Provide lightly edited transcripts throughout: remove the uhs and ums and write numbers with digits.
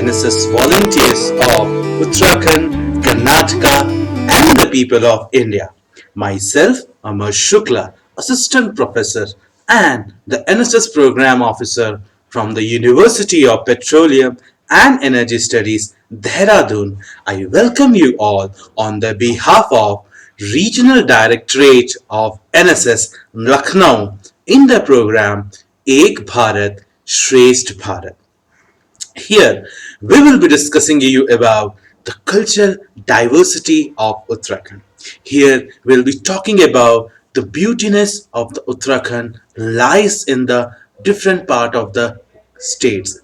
NSS volunteers of Uttarakhand, Karnataka, and the people of India. Myself, Amar Shukla, Assistant Professor and the NSS Program Officer from the University of Petroleum and Energy Studies, Dehradun. I welcome you all on the behalf of Regional Directorate of NSS Lucknow in the program Ek Bharat, Shreshta Bharat. Here, we will be discussing you about the cultural diversity of Uttarakhand. Here, we'll be talking about the beautiness of the Uttarakhand lies in the different part of the states.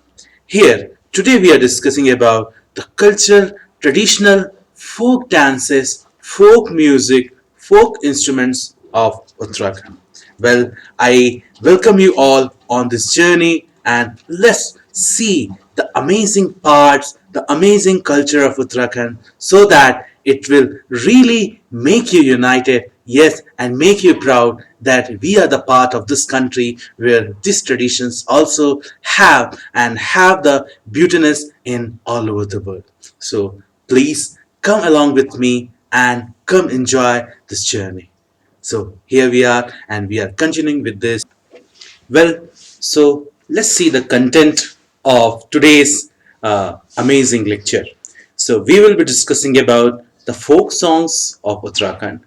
Here, today we are discussing about the cultural, traditional folk dances, folk music, folk instruments of Uttarakhand. Well, I welcome you all on this journey and let's see the amazing parts, the amazing culture of Uttarakhand so that it will really make you united, yes, and make you proud that we are the part of this country where these traditions also have the beautiness in all over the world. So please come along with me and come enjoy this journey. So here we are and we are continuing with this. Well, so let's see the content of today's amazing lecture. So we will be discussing about the folk songs of Uttarakhand.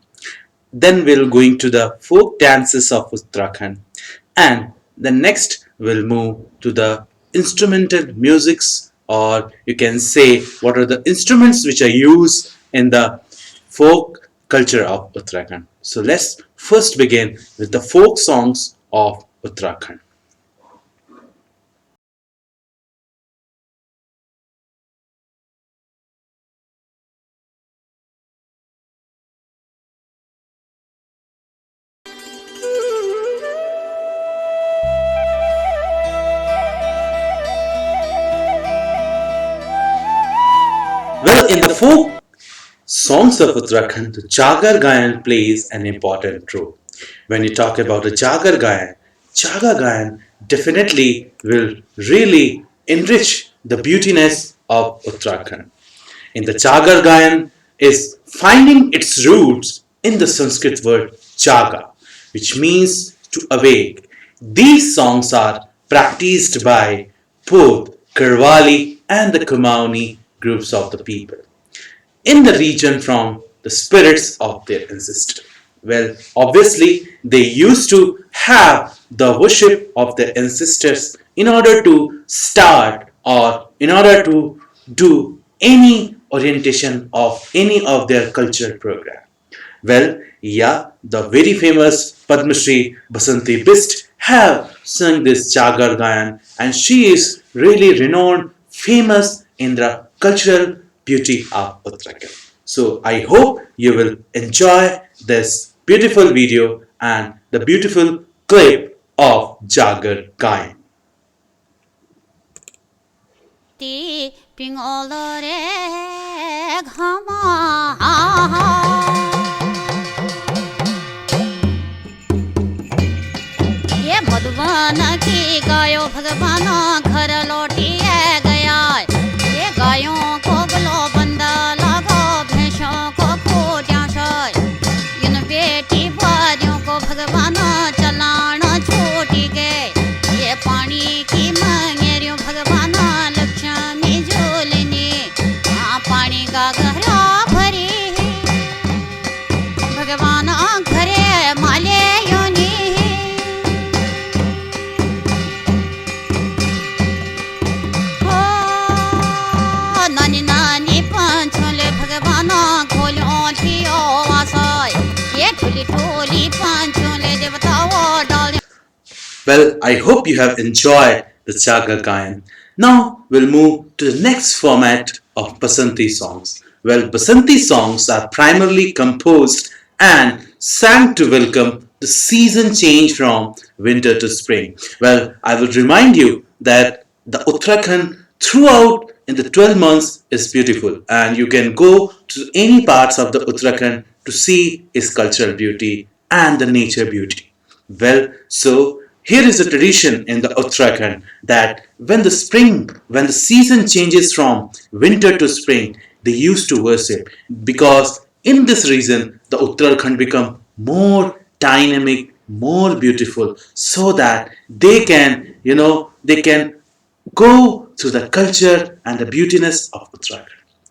Then we'll going to the folk dances of Uttarakhand. And the next we'll move to the instrumental musics, or you can say what are the instruments which are used in the folk culture of Uttarakhand. So let's first begin with the folk songs of Uttarakhand. Well, in the folk songs of Uttarakhand, the Jagar Gayan plays an important role. When you talk about the Jagar Gayan definitely will really enrich the beautiness of Uttarakhand. In the Jagar Gayan is finding its roots in the Sanskrit word Jaga, which means to awake. These songs are practiced by both Karwali and the Kumaoni groups of the people in the region from the spirits of their ancestors. Well, obviously, they used to have the worship of their ancestors in order to start or in order to do any orientation of any of their cultural program. Well, yeah, the very famous Padma Shri Basanti Bist have sung this Jagar Gayan and she is really renowned, famous in the cultural beauty of Uttarakhand. So I hope you will enjoy this beautiful video and the beautiful clip of Jagar Gayan. Madhuban की गायो भगवान घर लौटी गया ये गायों को गलो बंदा लगो भैंसों को खोटियां शाय इन बेटी बारियों को भगवान चलान छोटी गए ये पानी की मंगेरियों भगवान लक्ष्मी झोलने पानी का गहरा भरी भगवान घरे माले योनी Well, I hope you have enjoyed the Jagar Gayan. Now we'll move to the next format of Basanti songs. Well, Basanti songs are primarily composed and sang to welcome the season change from winter to spring. Well, I will remind you that the Uttarakhand throughout in the 12 months is beautiful and you can go to any parts of the Uttarakhand to see its cultural beauty and the nature beauty. Well, so Here is a tradition in the Uttarakhand that when the season changes from winter to spring, they used to worship because in this reason the Uttarakhand become more dynamic, more beautiful, so that they can go through the culture and the beautiness of Uttarakhand.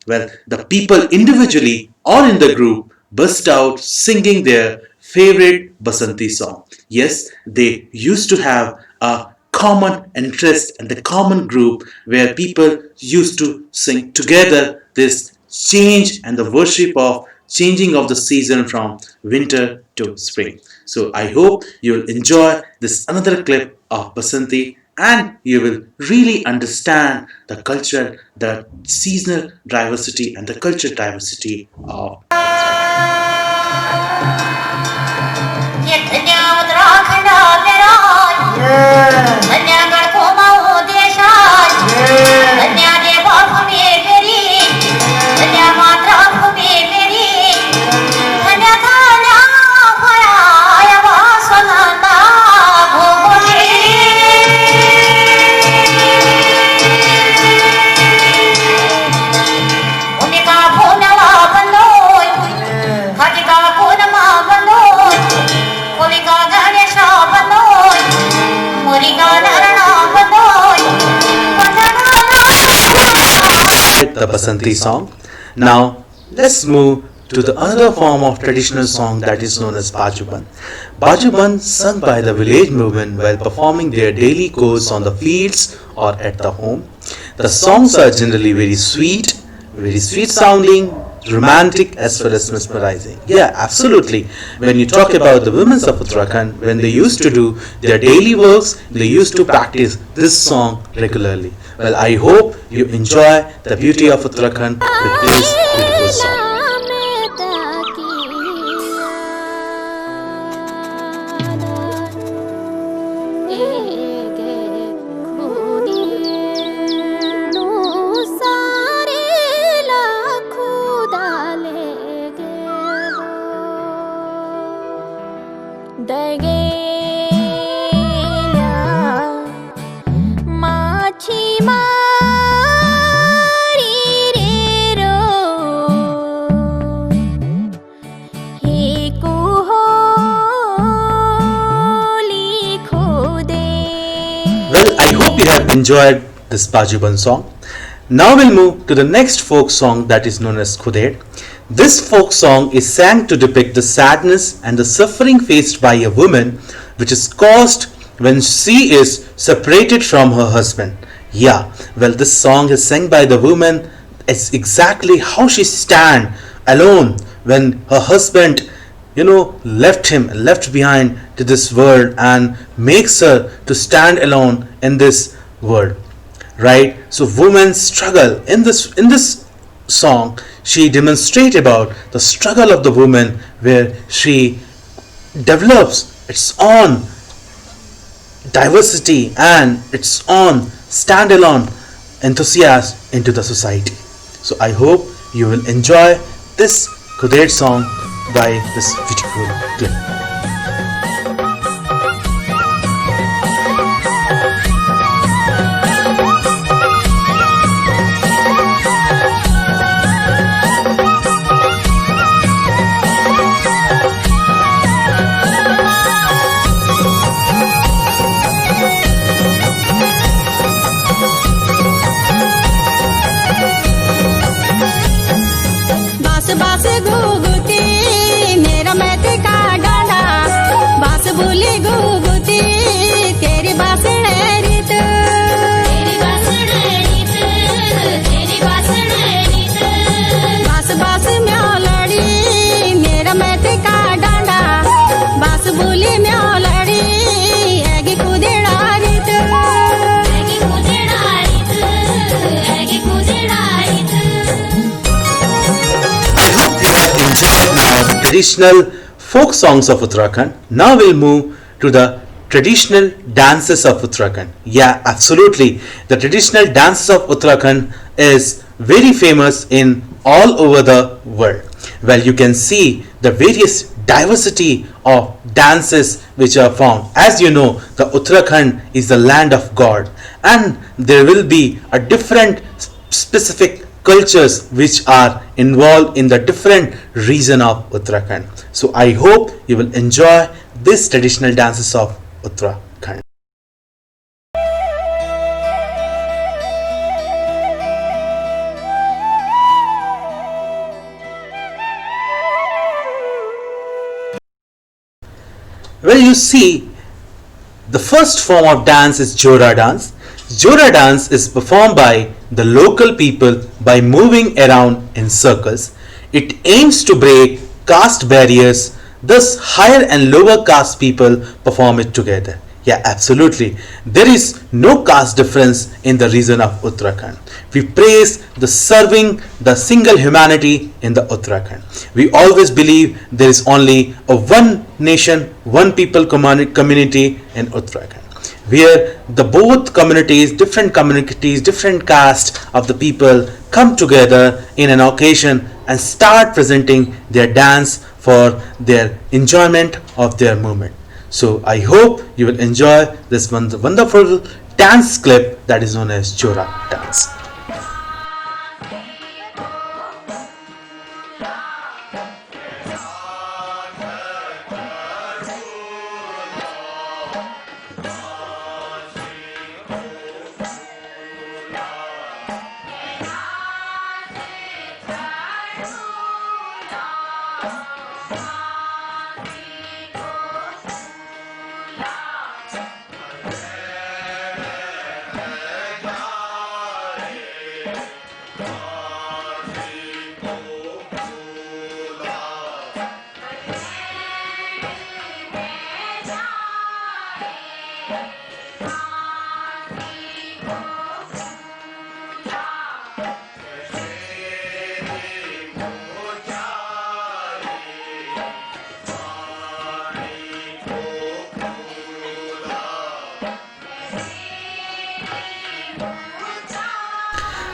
Well, the people individually or in the group burst out singing their favorite Basanti song. Yes, they used to have a common interest and the common group where people used to sing together this change and the worship of changing of the season from winter to spring. So I hope you will enjoy this another clip of Basanti and you will really understand the culture, the seasonal diversity and the culture diversity of the Basanti song. Now let's move to the other form of traditional song that is known as Bajuban. Bajuban sung by the village women while performing their daily chores on the fields or at the home. The songs are generally very sweet sounding, romantic as well as mesmerizing. Yeah, absolutely. When you talk about the women of Uttarakhand, when they used to do their daily works, they used to practice this song regularly. Well, I hope you enjoy the beauty of Uttarakhand with this beautiful song. Enjoyed this Bajuban song. Now we'll move to the next folk song that is known as Khuded. This folk song is sang to depict the sadness and the suffering faced by a woman which is caused when she is separated from her husband. Yeah, well, this song is sung by the woman. It's exactly how she stand alone when her husband left behind to this world and makes her to stand alone in this world, right? So women struggle in this song. She demonstrates about the struggle of the woman where she develops its own diversity and its own standalone enthusiasm into the society. So I hope you will enjoy this Khuded song by this beautiful clip. Traditional folk songs of Uttarakhand. Now we'll move to the traditional dances of Uttarakhand. Yeah, absolutely. The traditional dances of Uttarakhand is very famous in all over the world. Well, you can see the various diversity of dances which are found. As you know, the Uttarakhand is the land of God, and there will be a different specific cultures which are involved in the different region of Uttarakhand. So I hope you will enjoy these traditional dances of Uttarakhand. Well, you see, the first form of dance is Jora dance. Jora dance is performed by the local people by moving around in circles. It aims to break caste barriers, thus higher and lower caste people perform it together. Yeah, absolutely. There is no caste difference in the region of Uttarakhand. We praise the serving the single humanity in the Uttarakhand. We always believe there is only a one nation, one people community in Uttarakhand, where the both communities, different caste of the people come together in an occasion and start presenting their dance for their enjoyment of their movement. So I hope you will enjoy this wonderful dance clip that is known as Jora dance.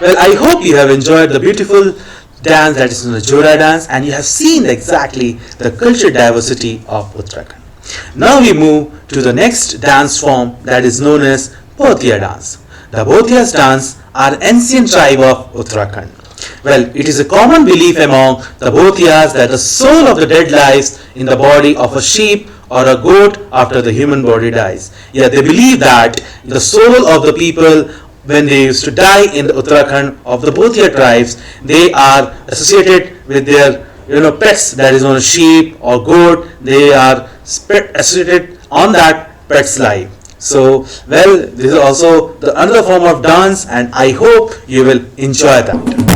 Well, I hope you have enjoyed the beautiful dance that is known as Jora dance, and you have seen exactly the cultural diversity of Uttarakhand. Now we move to the next dance form that is known as Bhotia dance. The Bhotias dance are ancient tribe of Uttarakhand. Well, it is a common belief among the Bhotias that the soul of the dead lies in the body of a sheep or a goat after the human body dies. Yeah, they believe that the soul of the people, when they used to die in the Uttarakhand of the Bhotia tribes, they are associated with their pets, that is known as sheep or goat. They are associated on that pet's life. So, well, this is also the another form of dance, and I hope you will enjoy that.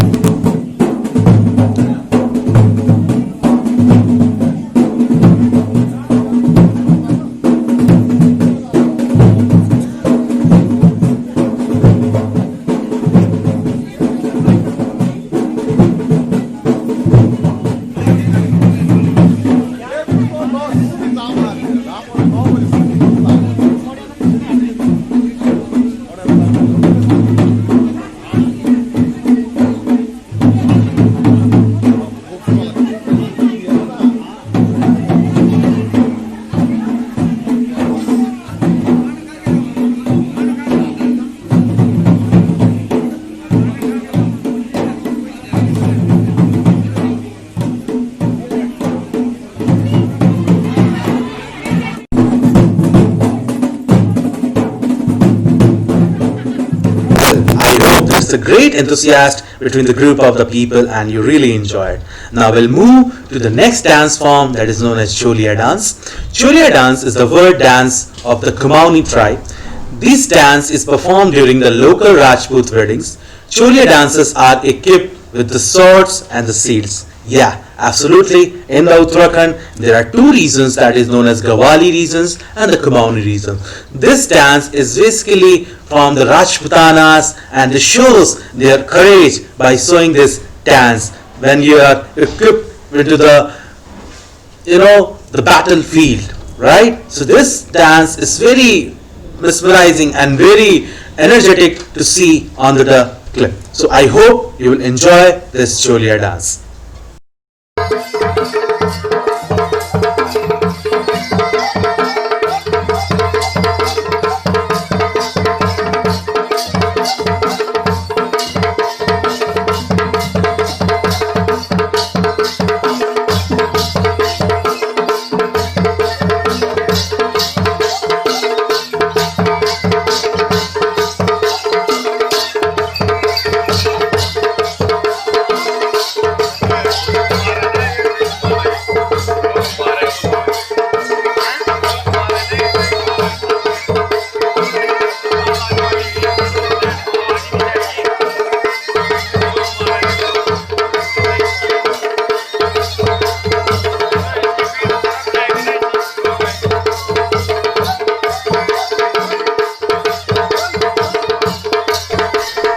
It's a great enthusiast between the group of the people, and you really enjoy it. Now we'll move to the next dance form that is known as Cholia dance. Cholia dance is the word dance of the Kumaoni tribe. This dance is performed during the local Rajput weddings. Cholia dancers are equipped with the swords and the shields. Yeah, absolutely. In the Uttarakhand, there are two regions that is known as Gawali regions and the Kumaoni region. This dance is basically from the Rajputanas, and it shows their courage by showing this dance when you are equipped into the battlefield, right? So this dance is very mesmerizing and very energetic to see on the clip. So I hope you will enjoy this Cholia dance.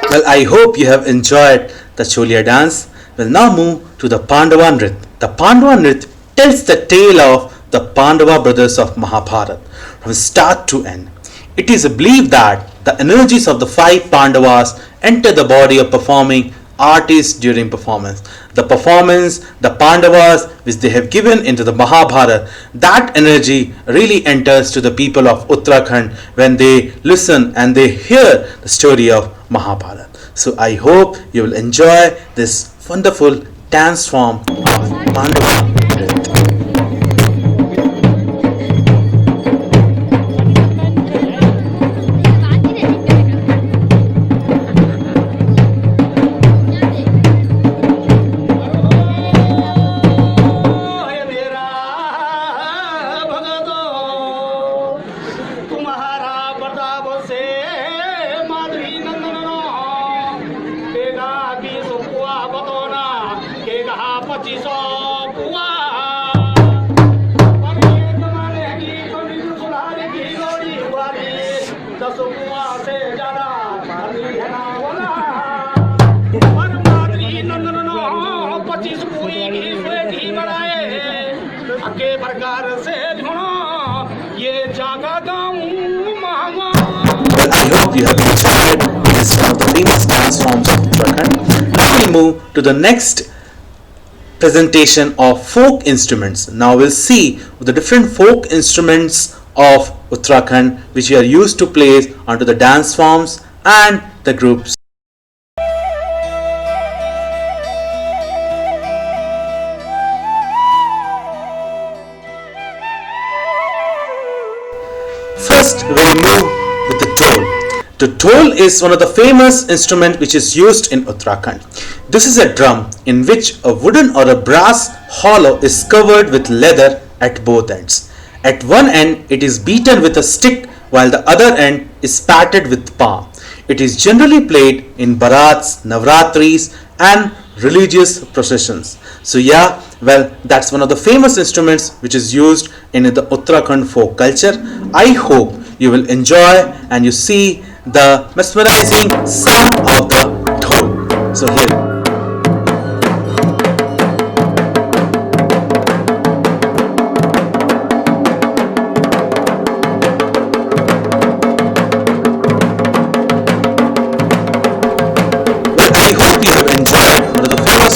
Well, I hope you have enjoyed the Cholia dance. We'll now move to the Pandava Nrit. The Pandava Nrit tells the tale of the Pandava brothers of Mahabharata from start to end. It is believed that the energies of the five Pandavas enter the body of performing artists during performance. The performance, the Pandavas which they have given into the Mahabharata, that energy really enters to the people of Uttarakhand when they listen and they hear the story of Mahabharata. So I hope you will enjoy this wonderful dance form of Pandava. Well, I hope you have enjoyed this one of the famous dance forms of Uttarakhand. Now we move to the next presentation of folk instruments. Now we'll see the different folk instruments of Uttarakhand which we are used to play onto the dance forms and the groups. First, we'll move with the dhol. The dhol is one of the famous instruments which is used in Uttarakhand. This is a drum in which a wooden or a brass hollow is covered with leather at both ends. At one end, it is beaten with a stick while the other end is patted with palm. It is generally played in Bharats, Navratris and religious processions. So yeah, well, that's one of the famous instruments which is used in the Uttarakhand folk culture. I hope you will enjoy and you see the mesmerizing sound of the dhol. So here.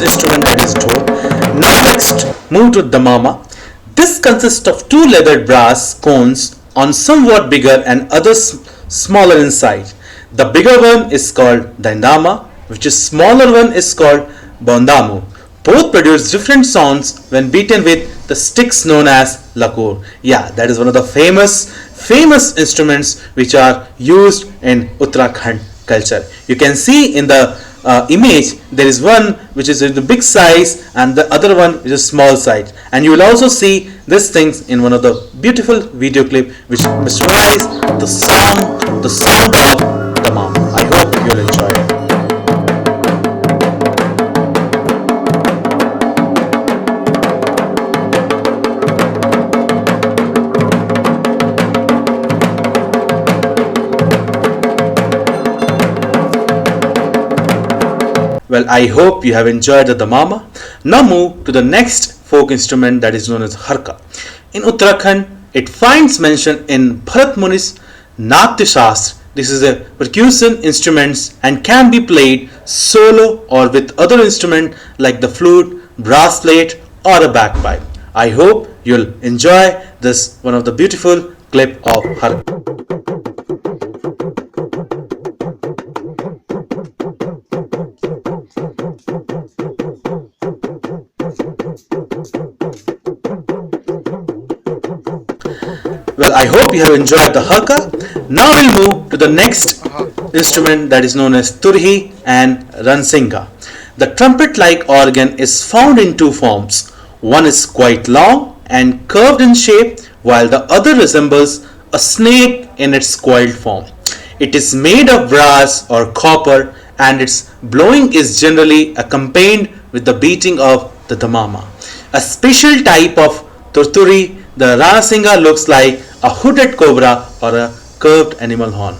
Instrument that is dhol. Now next move to damama. This consists of two leathered brass cones on somewhat bigger and others smaller in size. The bigger one is called dandama, which is smaller one is called bondamu. Both produce different sounds when beaten with the sticks known as lakur. Yeah, that is one of the famous instruments which are used in Uttarakhand culture. You can see in the image there is one which is in the big size and the other one is a small size, and you will also see these things in one of the beautiful video clip which mesmerize the sound of the mom. I hope you will enjoy it. Well, I hope you have enjoyed the damama. Now move to the next folk instrument that is known as harka. In Uttarakhand, it finds mention in Bharat Muni's Natya Shastra. This is a percussion instrument and can be played solo or with other instrument like the flute, brass plate or a bagpipe. I hope you'll enjoy this one of the beautiful clip of harka. Well, I hope you have enjoyed the harka. Now we'll move to the next instrument that is known as turhi and ransinga. The trumpet-like organ is found in two forms. One is quite long and curved in shape, while the other resembles a snake in its coiled form. It is made of brass or copper, and its blowing is generally accompanied with the beating of the damama. A special type of turturi, the Ranasinga, looks like a hooded cobra or a curved animal horn.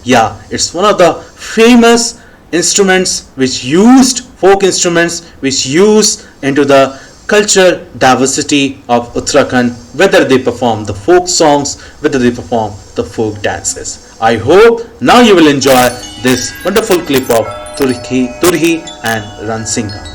Yeah, it's one of the famous instruments which used, folk instruments which used into the culture diversity of Uttarakhand, whether they perform the folk songs, whether they perform the folk dances. I hope now you will enjoy this wonderful clip of Turhi and Ransinga.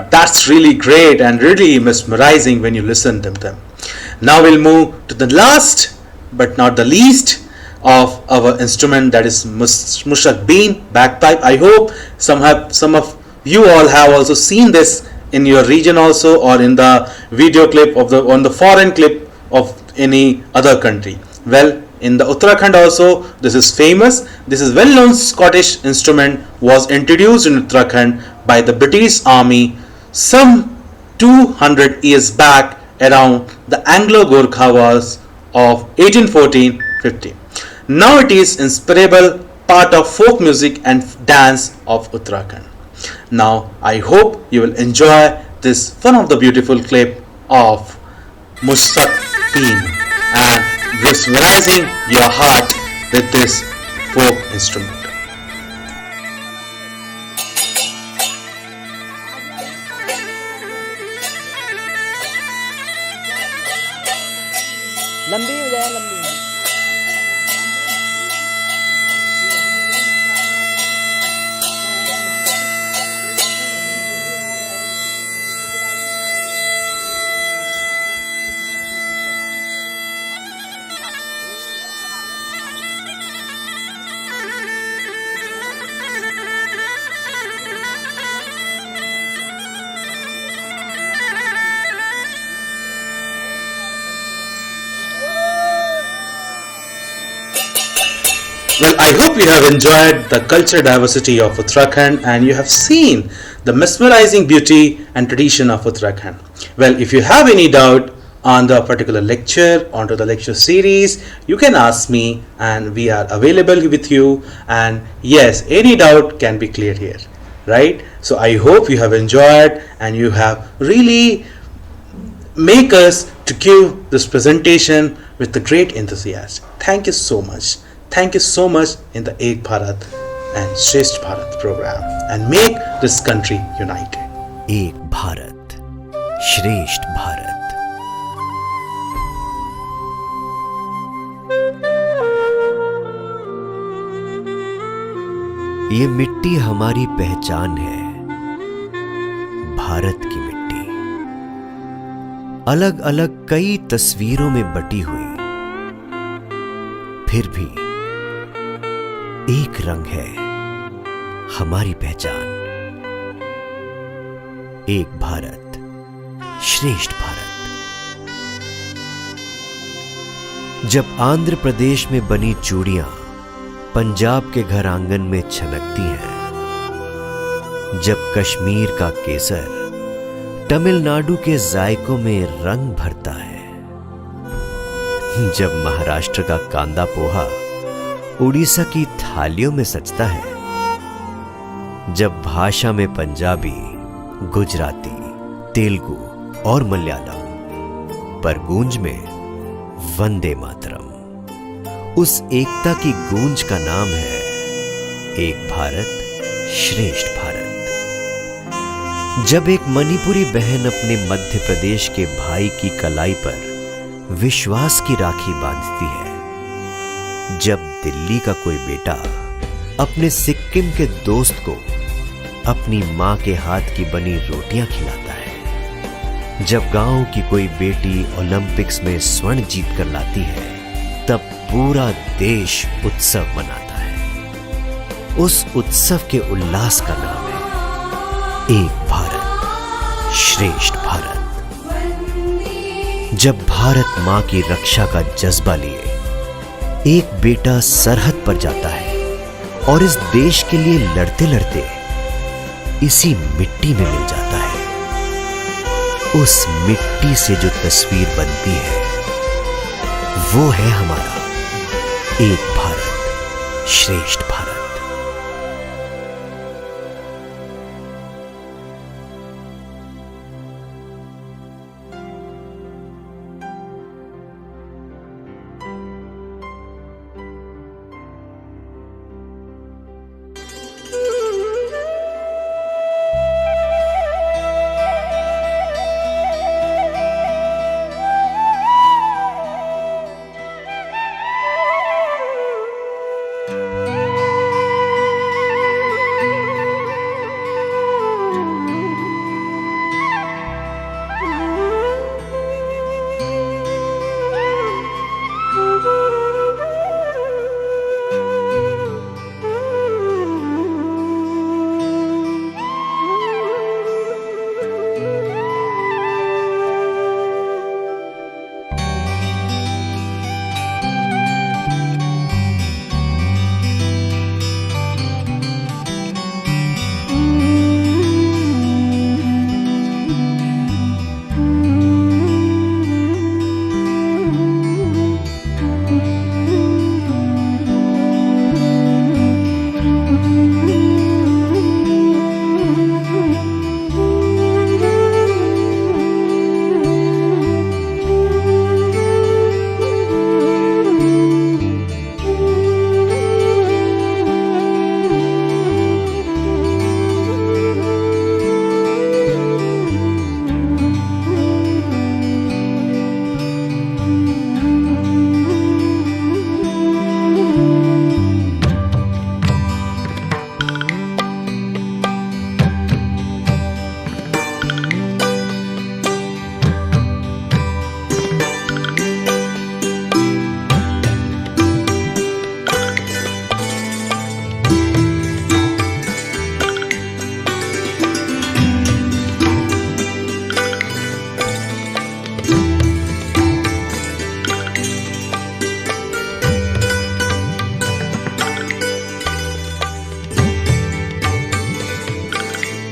That's really great and really mesmerizing when you listen to them. Now we'll move to the last but not the least of our instrument, that is mushak bean, bagpipe. I hope some of you all have also seen this in your region also, or in the video clip of on the foreign clip of any other country. Well, in the Uttarakhand also this is famous. This is well known Scottish instrument, was introduced in Uttarakhand by the British Army some 200 years back around the Anglo-Gorkha Wars of 1814-15. Now it is inseparable part of folk music and dance of Uttarakhand. Now I hope you will enjoy this one of the beautiful clip of Mushak Bean and mesmerizing your heart with this folk instrument. लंबी हो जाए लंबी Well, I hope you have enjoyed the cultural diversity of Uttarakhand and you have seen the mesmerizing beauty and tradition of Uttarakhand. Well, if you have any doubt on the particular lecture, onto the lecture series, you can ask me and we are available with you. And yes, any doubt can be cleared here, right? So I hope you have enjoyed and you have really make us to give this presentation with the great enthusiasm. Thank you so much. Thank you so much in the Ek Bharat and Shreshta Bharat program and make this country united. एक भारत श्रेष्ठ भारत। ये मिट्टी हमारी पहचान है, भारत की मिट्टी। अलग अलग कई तस्वीरों में बटी हुई, फिर भी एक रंग है हमारी पहचान। एक भारत श्रेष्ठ भारत। जब आंध्र प्रदेश में बनी चूड़ियां पंजाब के घर आंगन में छनकती हैं, जब कश्मीर का केसर तमिलनाडु के जायकों में रंग भरता है, जब महाराष्ट्र का कांदा पोहा उड़ीसा की थालियों में सजता है, जब भाषा में पंजाबी, गुजराती, तेलुगु और मलयालम पर गूंज में वंदे मातरम, उस एकता की गूंज का नाम है एक भारत श्रेष्ठ भारत। जब एक मणिपुरी बहन अपने मध्य प्रदेश के भाई की कलाई पर विश्वास की राखी बांधती है, जब दिल्ली का कोई बेटा अपने सिक्किम के दोस्त को अपनी मां के हाथ की बनी रोटियां खिलाता है, जब गांव की कोई बेटी ओलंपिक्स में स्वर्ण जीत कर लाती है, तब पूरा देश उत्सव मनाता है। उस उत्सव के उल्लास का नाम है एक भारत श्रेष्ठ भारत। जब भारत मां की रक्षा का जज्बा लिए एक बेटा सरहद पर जाता है और इस देश के लिए लड़ते लड़ते इसी मिट्टी में मिल जाता है, उस मिट्टी से जो तस्वीर बनती है वो है हमारा एक भारत श्रेष्ठ भारत।